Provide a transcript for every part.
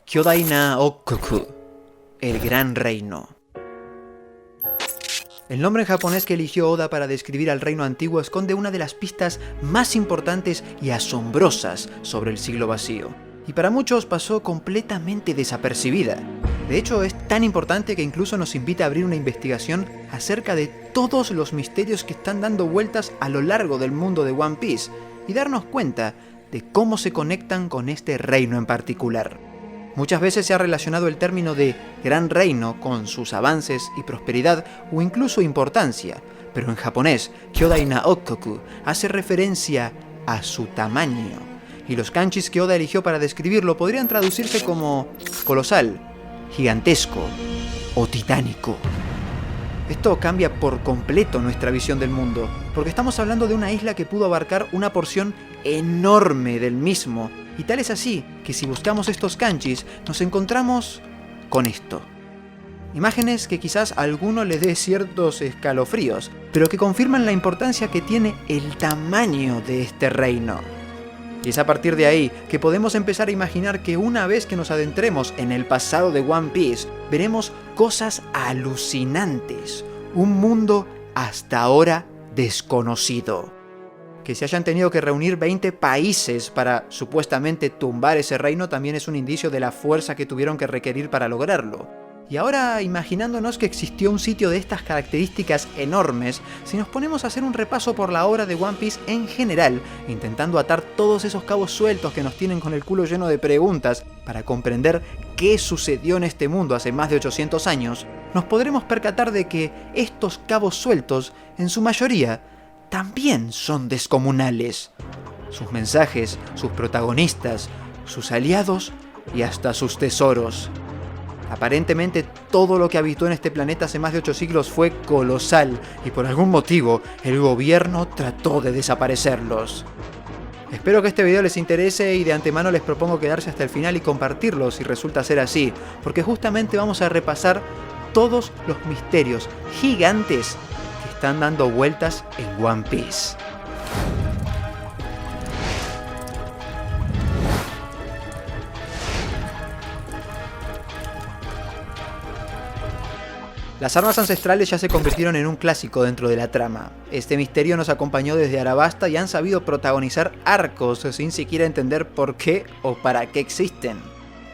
Kyodai na Okkoku, el gran reino. El nombre en japonés que eligió Oda para describir al reino antiguo esconde una de las pistas más importantes y asombrosas sobre el siglo vacío, y para muchos pasó completamente desapercibida. De hecho, es tan importante que incluso nos invita a abrir una investigación acerca de todos los misterios que están dando vueltas a lo largo del mundo de One Piece, y darnos cuenta de cómo se conectan con este reino en particular. Muchas veces se ha relacionado el término de gran reino con sus avances y prosperidad o incluso importancia, pero en japonés, Kyodai na Okkoku hace referencia a su tamaño, y los kanjis que Oda eligió para describirlo podrían traducirse como colosal, gigantesco o titánico. Esto cambia por completo nuestra visión del mundo, porque estamos hablando de una isla que pudo abarcar una porción enorme del mismo, y tal es así que si buscamos estos kanjis nos encontramos con esto. Imágenes que quizás a alguno le dé ciertos escalofríos, pero que confirman la importancia que tiene el tamaño de este reino. Y es a partir de ahí que podemos empezar a imaginar que una vez que nos adentremos en el pasado de One Piece, veremos cosas alucinantes, un mundo hasta ahora desconocido. Que se hayan tenido que reunir 20 países para supuestamente tumbar ese reino también es un indicio de la fuerza que tuvieron que requerir para lograrlo. Y ahora, imaginándonos que existió un sitio de estas características enormes, si nos ponemos a hacer un repaso por la obra de One Piece en general, intentando atar todos esos cabos sueltos que nos tienen con el culo lleno de preguntas para comprender qué sucedió en este mundo hace más de 800 años, nos podremos percatar de que estos cabos sueltos, en su mayoría, también son descomunales. Sus mensajes, sus protagonistas, sus aliados y hasta sus tesoros. Aparentemente todo lo que habitó en este planeta hace más de 8 siglos fue colosal y por algún motivo el gobierno trató de desaparecerlos. Espero que este video les interese y de antemano les propongo quedarse hasta el final y compartirlo si resulta ser así, porque justamente vamos a repasar todos los misterios gigantes que están dando vueltas en One Piece. Las armas ancestrales ya se convirtieron en un clásico dentro de la trama. Este misterio nos acompañó desde Arabasta y han sabido protagonizar arcos sin siquiera entender por qué o para qué existen.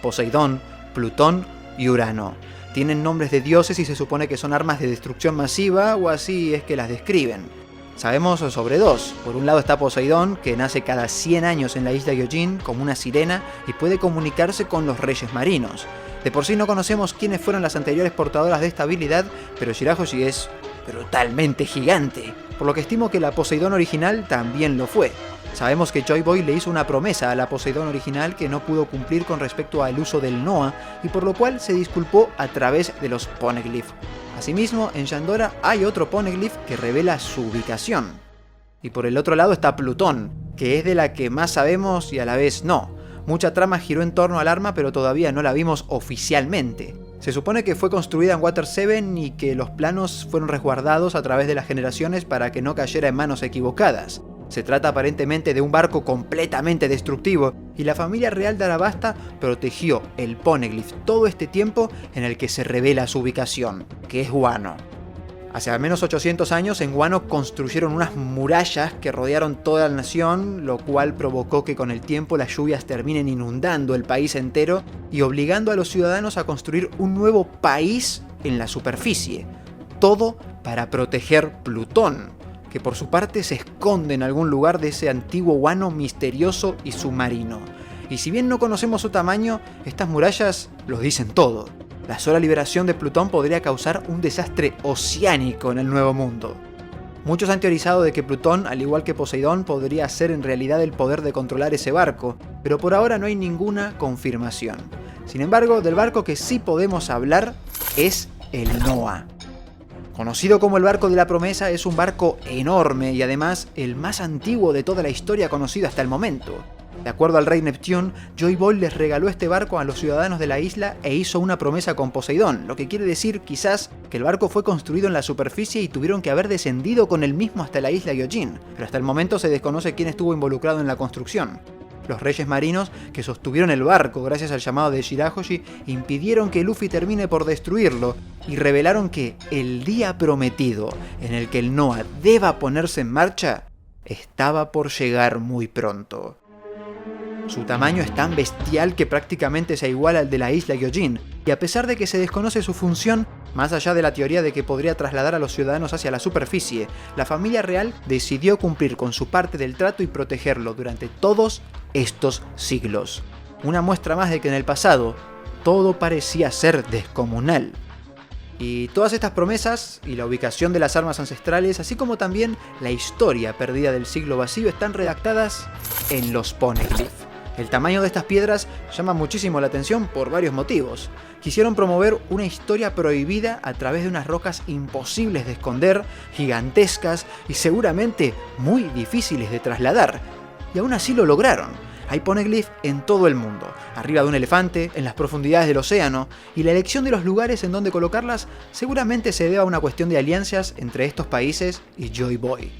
Poseidón, Plutón y Urano. Tienen nombres de dioses y se supone que son armas de destrucción masiva, o así es que las describen. Sabemos sobre dos. Por un lado está Poseidón, que nace cada 100 años en la isla Gyojin como una sirena y puede comunicarse con los reyes marinos. De por sí no conocemos quiénes fueron las anteriores portadoras de esta habilidad, pero Shirahoshi es brutalmente gigante, por lo que estimo que la Poseidón original también lo fue. Sabemos que Joy Boy le hizo una promesa a la Poseidón original que no pudo cumplir con respecto al uso del Noah, y por lo cual se disculpó a través de los Poneglyph. Asimismo, en Shandora hay otro Poneglyph que revela su ubicación. Y por el otro lado está Plutón, que es de la que más sabemos y a la vez no. Mucha trama giró en torno al arma, pero todavía no la vimos oficialmente. Se supone que fue construida en Water 7 y que los planos fueron resguardados a través de las generaciones para que no cayera en manos equivocadas. Se trata aparentemente de un barco completamente destructivo, y la familia real de Arabasta protegió el Poneglyph todo este tiempo en el que se revela su ubicación, que es Wano. Hace al menos 800 años en Wano construyeron unas murallas que rodearon toda la nación, lo cual provocó que con el tiempo las lluvias terminen inundando el país entero y obligando a los ciudadanos a construir un nuevo país en la superficie. Todo para proteger Plutón, que por su parte se esconde en algún lugar de ese antiguo Wano misterioso y submarino. Y si bien no conocemos su tamaño, estas murallas lo dicen todo. La sola liberación de Plutón podría causar un desastre oceánico en el Nuevo Mundo. Muchos han teorizado de que Plutón, al igual que Poseidón, podría ser en realidad el poder de controlar ese barco, pero por ahora no hay ninguna confirmación. Sin embargo, del barco que sí podemos hablar es el Noah. Conocido como el barco de la promesa, es un barco enorme y además el más antiguo de toda la historia conocida hasta el momento. De acuerdo al rey Neptune, Joy Boy les regaló este barco a los ciudadanos de la isla e hizo una promesa con Poseidón, lo que quiere decir quizás que el barco fue construido en la superficie y tuvieron que haber descendido con el mismo hasta la isla Gyojin, pero hasta el momento se desconoce quién estuvo involucrado en la construcción. Los reyes marinos que sostuvieron el barco gracias al llamado de Shirahoshi impidieron que Luffy termine por destruirlo y revelaron que el día prometido en el que el Noah deba ponerse en marcha estaba por llegar muy pronto. Su tamaño es tan bestial que prácticamente se iguala al de la isla Gyojin, y a pesar de que se desconoce su función, más allá de la teoría de que podría trasladar a los ciudadanos hacia la superficie, la familia real decidió cumplir con su parte del trato y protegerlo durante todos estos siglos. Una muestra más de que en el pasado todo parecía ser descomunal. Y todas estas promesas y la ubicación de las armas ancestrales, así como también la historia perdida del siglo vacío, están redactadas en los Poneglyph. El tamaño de estas piedras llama muchísimo la atención por varios motivos. Quisieron promover una historia prohibida a través de unas rocas imposibles de esconder, gigantescas y seguramente muy difíciles de trasladar. Y aún así lo lograron. Hay poneglyph en todo el mundo, arriba de un elefante, en las profundidades del océano, y la elección de los lugares en donde colocarlas seguramente se debe a una cuestión de alianzas entre estos países y Joy Boy.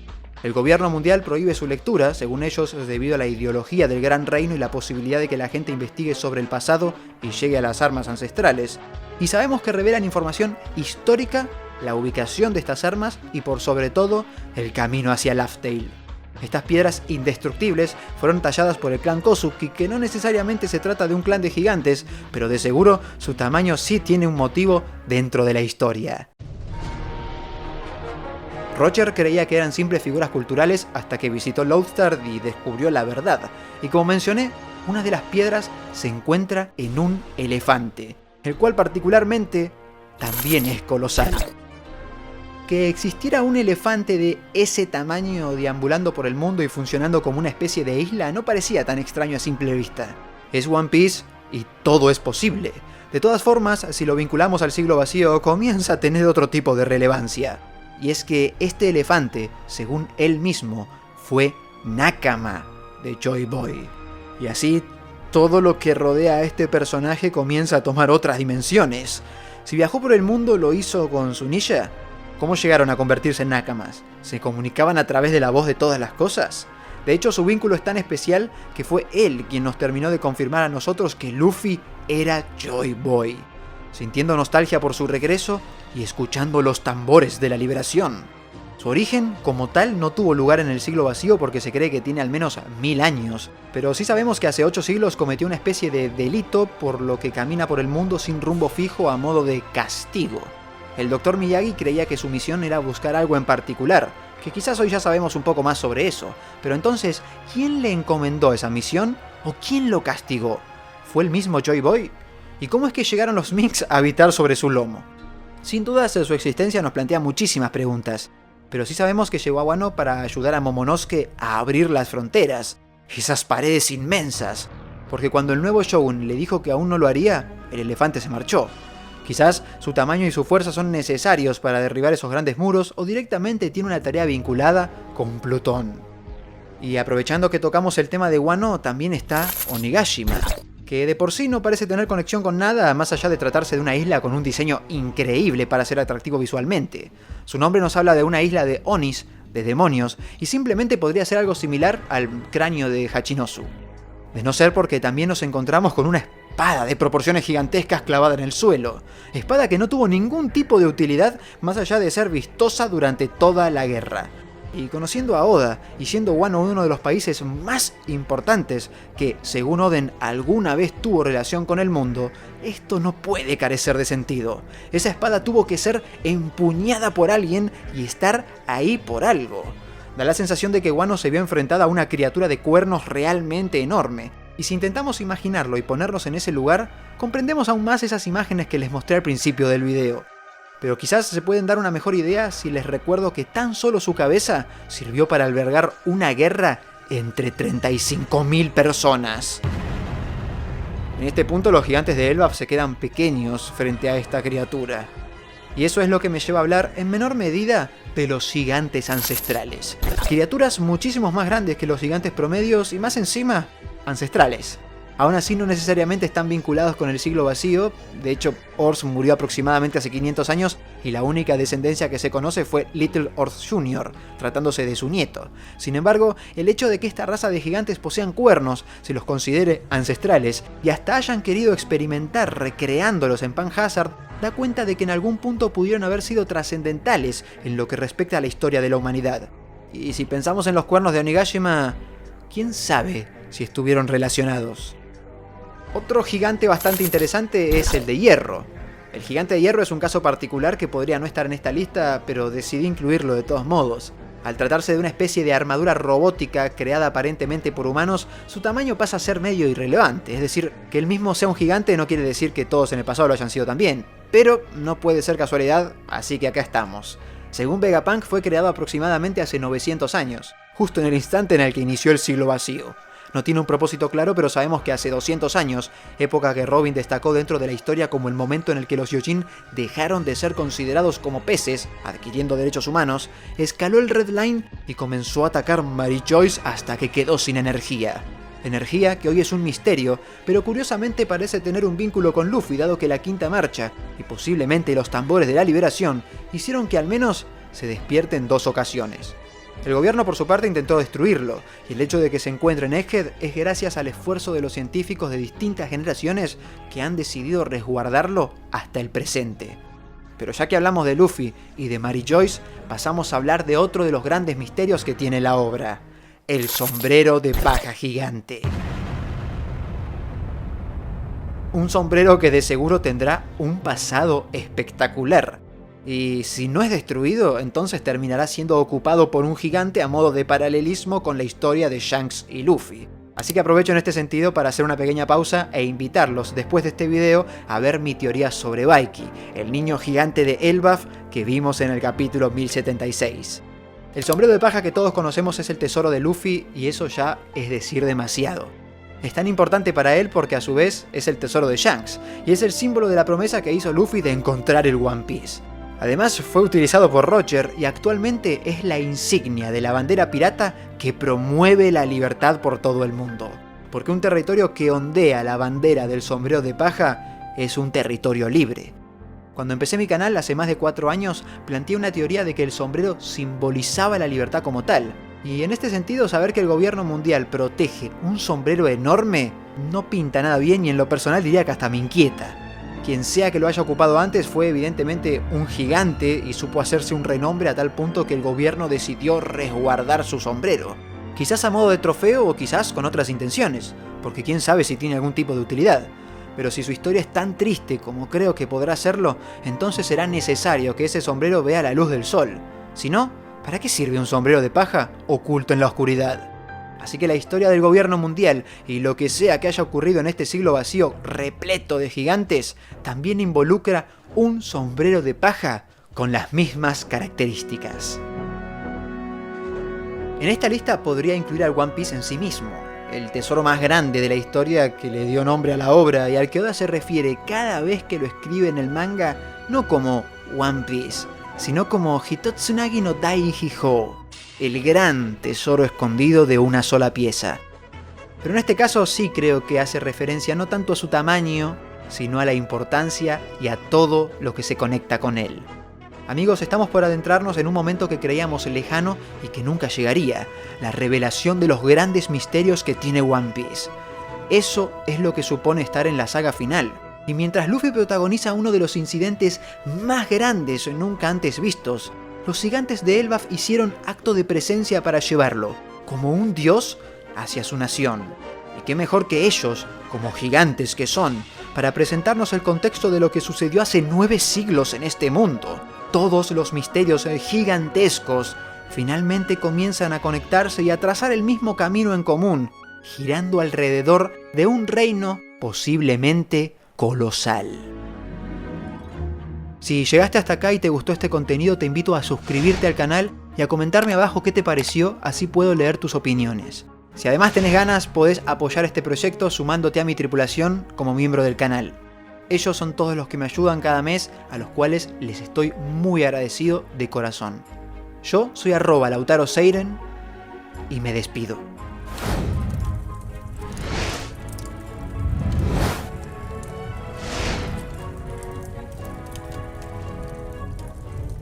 El gobierno mundial prohíbe su lectura, según ellos, debido a la ideología del Gran Reino y la posibilidad de que la gente investigue sobre el pasado y llegue a las armas ancestrales. Y sabemos que revelan información histórica, la ubicación de estas armas y por sobre todo, el camino hacia Laugh Tale. Estas piedras indestructibles fueron talladas por el clan Kozuki, que no necesariamente se trata de un clan de gigantes, pero de seguro su tamaño sí tiene un motivo dentro de la historia. Roger creía que eran simples figuras culturales hasta que visitó Lothstar y descubrió la verdad. Y como mencioné, una de las piedras se encuentra en un elefante, el cual particularmente también es colosal. Que existiera un elefante de ese tamaño deambulando por el mundo y funcionando como una especie de isla no parecía tan extraño a simple vista. Es One Piece y todo es posible. De todas formas, si lo vinculamos al siglo vacío, comienza a tener otro tipo de relevancia. Y es que este elefante, según él mismo, fue Nakama de Joy Boy. Y así, todo lo que rodea a este personaje comienza a tomar otras dimensiones. Si viajó por el mundo, lo hizo con Zunisha. ¿Cómo llegaron a convertirse en Nakamas? ¿Se comunicaban a través de la voz de todas las cosas? De hecho, su vínculo es tan especial que fue él quien nos terminó de confirmar a nosotros que Luffy era Joy Boy, sintiendo nostalgia por su regreso y escuchando los tambores de la liberación. Su origen, como tal, no tuvo lugar en el siglo vacío porque se cree que tiene al menos 1000 años, pero sí sabemos que hace 8 siglos cometió una especie de delito por lo que camina por el mundo sin rumbo fijo a modo de castigo. El Dr. Miyagi creía que su misión era buscar algo en particular, que quizás hoy ya sabemos un poco más sobre eso, pero entonces, ¿quién le encomendó esa misión o quién lo castigó? ¿Fue el mismo Joy Boy? ¿Y cómo es que llegaron los Minks a habitar sobre su lomo? Sin dudas, su existencia nos plantea muchísimas preguntas, pero sí sabemos que llegó a Wano para ayudar a Momonosuke a abrir las fronteras, esas paredes inmensas, porque cuando el nuevo Shogun le dijo que aún no lo haría, el elefante se marchó. Quizás su tamaño y su fuerza son necesarios para derribar esos grandes muros o directamente tiene una tarea vinculada con Plutón. Y aprovechando que tocamos el tema de Wano, también está Onigashima, que de por sí no parece tener conexión con nada más allá de tratarse de una isla con un diseño increíble para ser atractivo visualmente. Su nombre nos habla de una isla de Onis, de demonios, y simplemente podría ser algo similar al cráneo de Hachinosu. De no ser porque también nos encontramos con una espada de proporciones gigantescas clavada en el suelo. Espada que no tuvo ningún tipo de utilidad más allá de ser vistosa durante toda la guerra. Y conociendo a Oda, y siendo Wano uno de los países más importantes que, según Oden, alguna vez tuvo relación con el mundo, esto no puede carecer de sentido. Esa espada tuvo que ser empuñada por alguien y estar ahí por algo. Da la sensación de que Wano se vio enfrentada a una criatura de cuernos realmente enorme. Y si intentamos imaginarlo y ponernos en ese lugar, comprendemos aún más esas imágenes que les mostré al principio del video. Pero quizás se pueden dar una mejor idea si les recuerdo que tan solo su cabeza sirvió para albergar una guerra entre 35.000 personas. En este punto los gigantes de Elbaf se quedan pequeños frente a esta criatura. Y eso es lo que me lleva a hablar en menor medida de los gigantes ancestrales. Criaturas muchísimo más grandes que los gigantes promedios y más encima, ancestrales. Aún así no necesariamente están vinculados con el siglo vacío. De hecho, Ors murió aproximadamente hace 500 años y la única descendencia que se conoce fue Little Ors Jr., tratándose de su nieto. Sin embargo, el hecho de que esta raza de gigantes posean cuernos, se los considere ancestrales y hasta hayan querido experimentar recreándolos en Pan-Hazard, da cuenta de que en algún punto pudieron haber sido trascendentales en lo que respecta a la historia de la humanidad. Y si pensamos en los cuernos de Onigashima, ¿quién sabe si estuvieron relacionados? Otro gigante bastante interesante es el de hierro. El gigante de hierro es un caso particular que podría no estar en esta lista, pero decidí incluirlo de todos modos. Al tratarse de una especie de armadura robótica creada aparentemente por humanos, su tamaño pasa a ser medio irrelevante. Es decir, que él mismo sea un gigante no quiere decir que todos en el pasado lo hayan sido también. Pero no puede ser casualidad, así que acá estamos. Según Vegapunk, fue creado aproximadamente hace 900 años, justo en el instante en el que inició el siglo vacío. No tiene un propósito claro, pero sabemos que hace 200 años, época que Robin destacó dentro de la historia como el momento en el que los Gyojin dejaron de ser considerados como peces, adquiriendo derechos humanos, escaló el Red Line y comenzó a atacar Mary Joyce hasta que quedó sin energía. Energía que hoy es un misterio, pero curiosamente parece tener un vínculo con Luffy, dado que la quinta marcha, y posiblemente los tambores de la liberación, hicieron que al menos se despierte en 2 ocasiones. El gobierno por su parte intentó destruirlo, y el hecho de que se encuentre en Egghead es gracias al esfuerzo de los científicos de distintas generaciones que han decidido resguardarlo hasta el presente. Pero ya que hablamos de Luffy y de Mary Joyce, pasamos a hablar de otro de los grandes misterios que tiene la obra: el sombrero de paja gigante. Un sombrero que de seguro tendrá un pasado espectacular. Y si no es destruido, entonces terminará siendo ocupado por un gigante a modo de paralelismo con la historia de Shanks y Luffy. Así que aprovecho en este sentido para hacer una pequeña pausa e invitarlos después de este video a ver mi teoría sobre Baiki, el niño gigante de Elbaf que vimos en el capítulo 1076. El sombrero de paja que todos conocemos es el tesoro de Luffy y eso ya es decir demasiado. Es tan importante para él porque a su vez es el tesoro de Shanks y es el símbolo de la promesa que hizo Luffy de encontrar el One Piece. Además fue utilizado por Roger y actualmente es la insignia de la bandera pirata que promueve la libertad por todo el mundo. Porque un territorio que ondea la bandera del sombrero de paja es un territorio libre. Cuando empecé mi canal hace más de 4 años, planteé una teoría de que el sombrero simbolizaba la libertad como tal. Y en este sentido, saber que el gobierno mundial protege un sombrero enorme no pinta nada bien y en lo personal diría que hasta me inquieta. Quien sea que lo haya ocupado antes fue evidentemente un gigante y supo hacerse un renombre a tal punto que el gobierno decidió resguardar su sombrero. Quizás a modo de trofeo o quizás con otras intenciones, porque quién sabe si tiene algún tipo de utilidad. Pero si su historia es tan triste como creo que podrá serlo, entonces será necesario que ese sombrero vea la luz del sol. Si no, ¿para qué sirve un sombrero de paja oculto en la oscuridad? Así que la historia del gobierno mundial y lo que sea que haya ocurrido en este siglo vacío repleto de gigantes también involucra un sombrero de paja con las mismas características. En esta lista podría incluir al One Piece en sí mismo, el tesoro más grande de la historia que le dio nombre a la obra y al que Oda se refiere cada vez que lo escribe en el manga no como One Piece, sino como Hitotsunagi no Daihiho, el gran tesoro escondido de una sola pieza. Pero en este caso sí creo que hace referencia no tanto a su tamaño, sino a la importancia y a todo lo que se conecta con él. Amigos, estamos por adentrarnos en un momento que creíamos lejano y que nunca llegaría, la revelación de los grandes misterios que tiene One Piece. Eso es lo que supone estar en la saga final. Y mientras Luffy protagoniza uno de los incidentes más grandes nunca antes vistos, los gigantes de Elbaf hicieron acto de presencia para llevarlo, como un dios, hacia su nación. Y qué mejor que ellos, como gigantes que son, para presentarnos el contexto de lo que sucedió hace 9 siglos en este mundo. Todos los misterios gigantescos finalmente comienzan a conectarse y a trazar el mismo camino en común, girando alrededor de un reino posiblemente colosal. Si llegaste hasta acá y te gustó este contenido, te invito a suscribirte al canal y a comentarme abajo qué te pareció, así puedo leer tus opiniones. Si además tenés ganas, podés apoyar este proyecto sumándote a mi tripulación como miembro del canal. Ellos son todos los que me ayudan cada mes, a los cuales les estoy muy agradecido de corazón. Yo soy @LautaroSeiren y me despido.